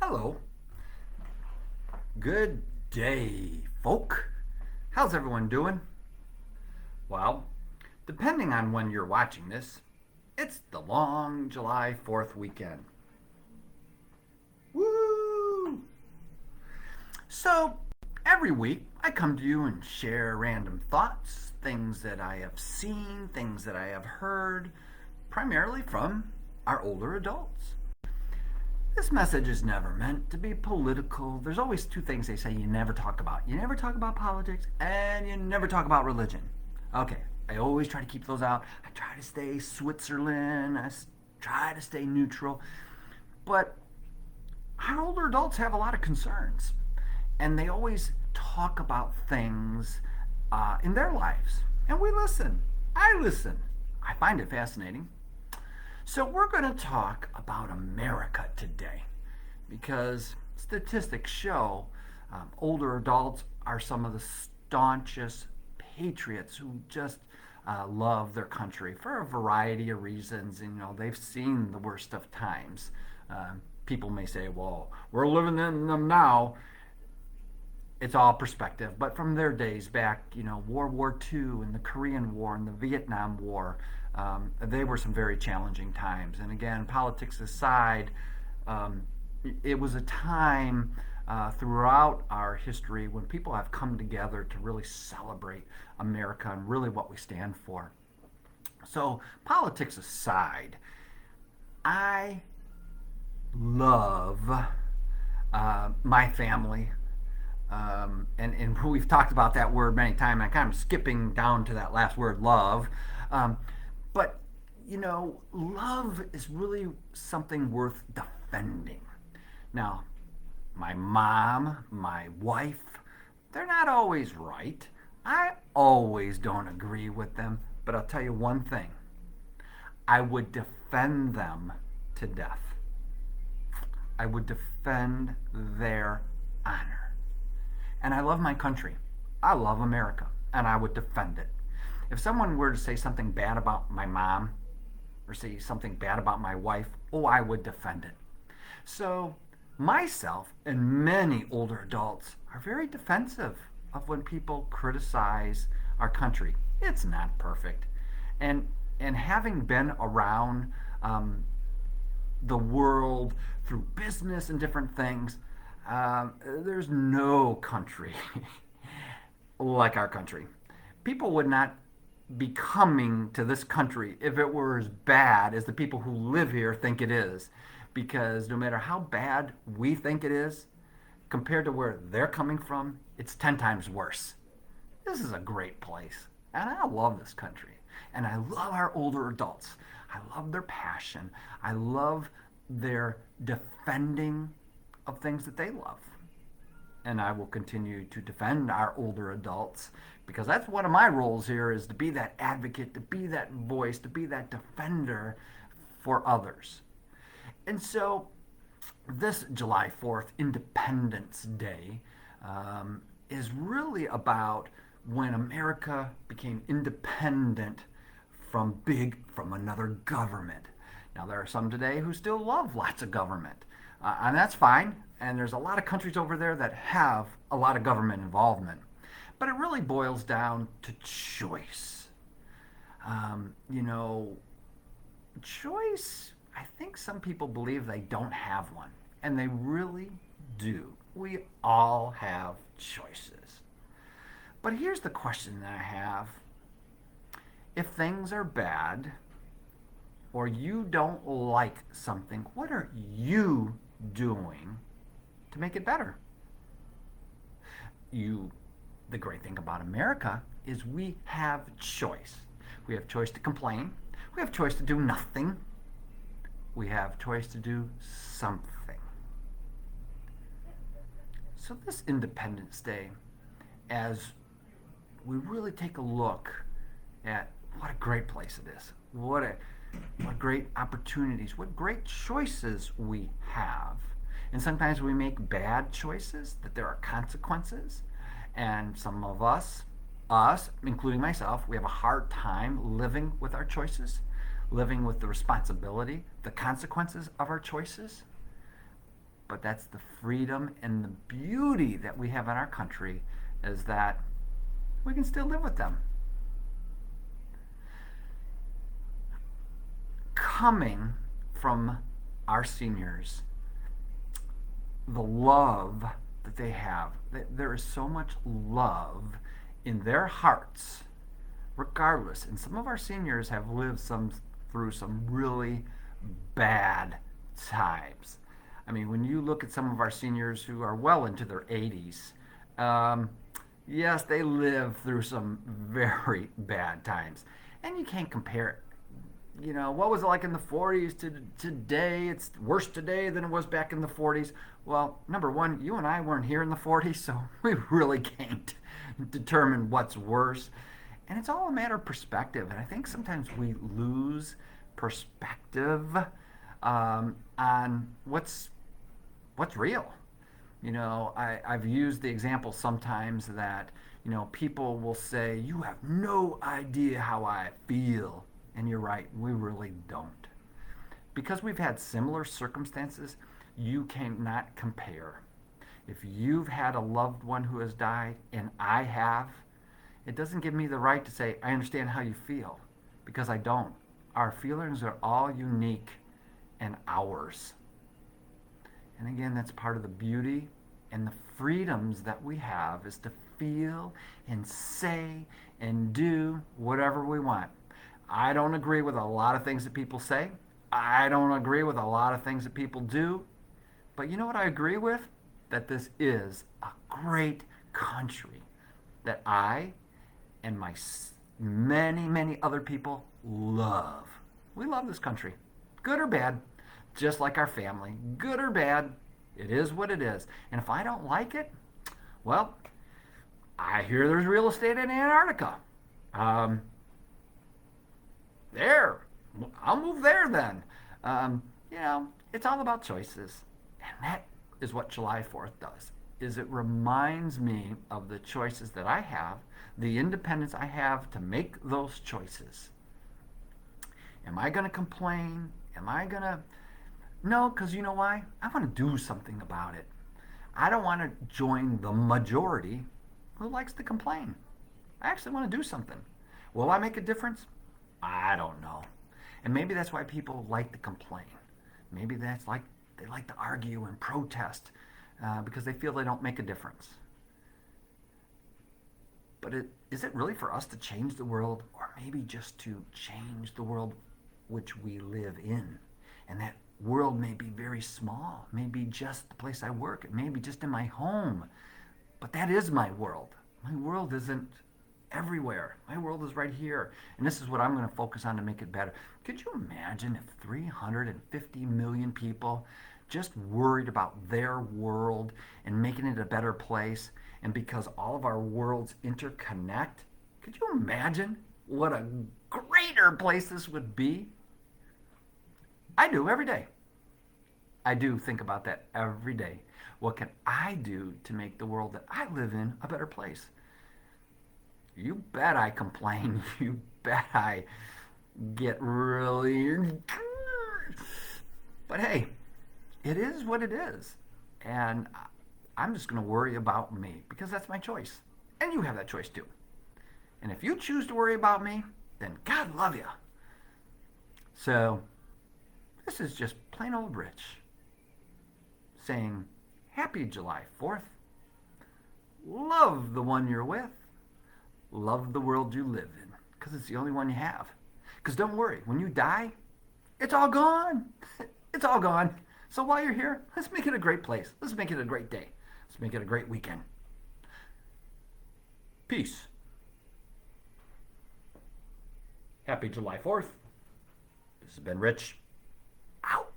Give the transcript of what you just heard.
Hello. Good day, folk. How's everyone doing? Well, depending on when you're watching this, it's the long July 4th weekend. Woo! So, every week I come to you and share random thoughts, things that I have seen, things that I have heard, primarily from our older adults. This message is never meant to be political. There's always two things they say you never talk about. You never talk about politics and you never talk about religion. Okay, I always try to keep those out. I try to stay Switzerland. Try to stay neutral. But our older adults have a lot of concerns. And they always talk about things in their lives. And we listen. I listen. I find it fascinating. So we're going to talk about America today because statistics show older adults are some of the staunchest patriots who just love their country for a variety of reasons. And, they've seen the worst of times. People may say, well, we're living in them now. It's all perspective, but from their days back, World War II and the Korean War and the Vietnam War, they were some very challenging times. And again, politics aside, it was a time throughout our history when people have come together to really celebrate America and really what we stand for. So, politics aside, I love my family. And we've talked about that word many times. I'm kind of skipping down to that last word, love. But, love is really something worth defending. Now, my mom, my wife, they're not always right. I always don't agree with them. But I'll tell you one thing, I would defend them to death. I would defend their honor. And I love my country. I love America, and I would defend it. If someone were to say something bad about my mom or say something bad about my wife, I would defend it. So, myself and many older adults are very defensive of when people criticize our country. It's not perfect. And having been around the world through business and different things, there's no country like our country. People would not be coming to this country if it were as bad as the people who live here think it is. Because no matter how bad we think it is, compared to where they're coming from, it's 10 times worse. This is a great place. And I love this country. And I love our older adults. I love their passion. I love their defending of things that they love. And I will continue to defend our older adults because that's one of my roles here is to be that advocate, to be that voice, to be that defender for others. And so this July 4th, Independence Day, is really about when America became independent from another government. Now, there are some today who still love lots of government. And that's fine. And there's a lot of countries over there that have a lot of government involvement. But it really boils down to choice. Choice, I think some people believe they don't have one. And they really do. We all have choices. But here's the question that I have. If things are bad, or you don't like something, what are you doing to make it better? The great thing about America is we have choice. We have choice to complain. We have choice to do nothing. We have choice to do something. So this Independence Day, as we really take a look at what a great place it is, what great opportunities, what great choices we have. And sometimes we make bad choices, that there are consequences. And some of us, including myself, we have a hard time living with our choices, living with the responsibility, the consequences of our choices. But that's the freedom and the beauty that we have in our country, is that we can still live with them. Coming from our seniors, the love that they have, there is so much love in their hearts, regardless. And some of our seniors have lived through some really bad times. I mean, when you look at some of our seniors who are well into their 80s, yes, they live through some very bad times. And you can't compare, what was it like in the 40s to today? It's worse today than it was back in the 40s. Well, number one, you and I weren't here in the 40s, so we really can't determine what's worse. And it's all a matter of perspective. And I think sometimes we lose perspective on what's real. I've used the example sometimes that, people will say, you have no idea how I feel. And you're right, we really don't. Because we've had similar circumstances, you cannot compare. If you've had a loved one who has died, and I have, it doesn't give me the right to say, I understand how you feel, because I don't. Our feelings are all unique and ours. And again, that's part of the beauty and the freedoms that we have, is to feel and say and do whatever we want. I don't agree with a lot of things that people say. I don't agree with a lot of things that people do. But you know what I agree with? That this is a great country that I and my many, many other people love. We love this country, good or bad, just like our family. Good or bad, it is what it is. And if I don't like it, well, I hear there's real estate in Antarctica. There, I'll move there then. It's all about choices. And that is what July 4th does, is it reminds me of the choices that I have, the independence I have to make those choices. Am I going to complain? Am I going to... No, because you know why? I want to do something about it. I don't want to join the majority who likes to complain. I actually want to do something. Will I make a difference? I don't know. And maybe that's why people like to complain. Maybe that's like they like to argue and protest because they feel they don't make a difference. But is it really for us to change the world, or maybe just to change the world which we live in? And that world may be very small, maybe just the place I work, it may be just in my home. But that is my world. My world isn't everywhere. My world is right here. And this is what I'm going to focus on to make it better. Could you imagine if 350 million people just worried about their world and making it a better place? And because all of our worlds interconnect, could you imagine what a greater place this would be? I do every day. I do think about that every day. What can I do to make the world that I live in a better place? You bet I complain. You bet I get really... But hey, it is what it is. And I'm just going to worry about me, because that's my choice. And you have that choice too. And if you choose to worry about me, then God love you. So, this is just plain old Rich saying, Happy July 4th. Love the one you're with. Love the world you live in, because it's the only one you have. Because don't worry, when you die, it's all gone. It's all gone. So while you're here, let's make it a great place. Let's make it a great day. Let's make it a great weekend. Peace. Happy July 4th. This has been Rich. Out.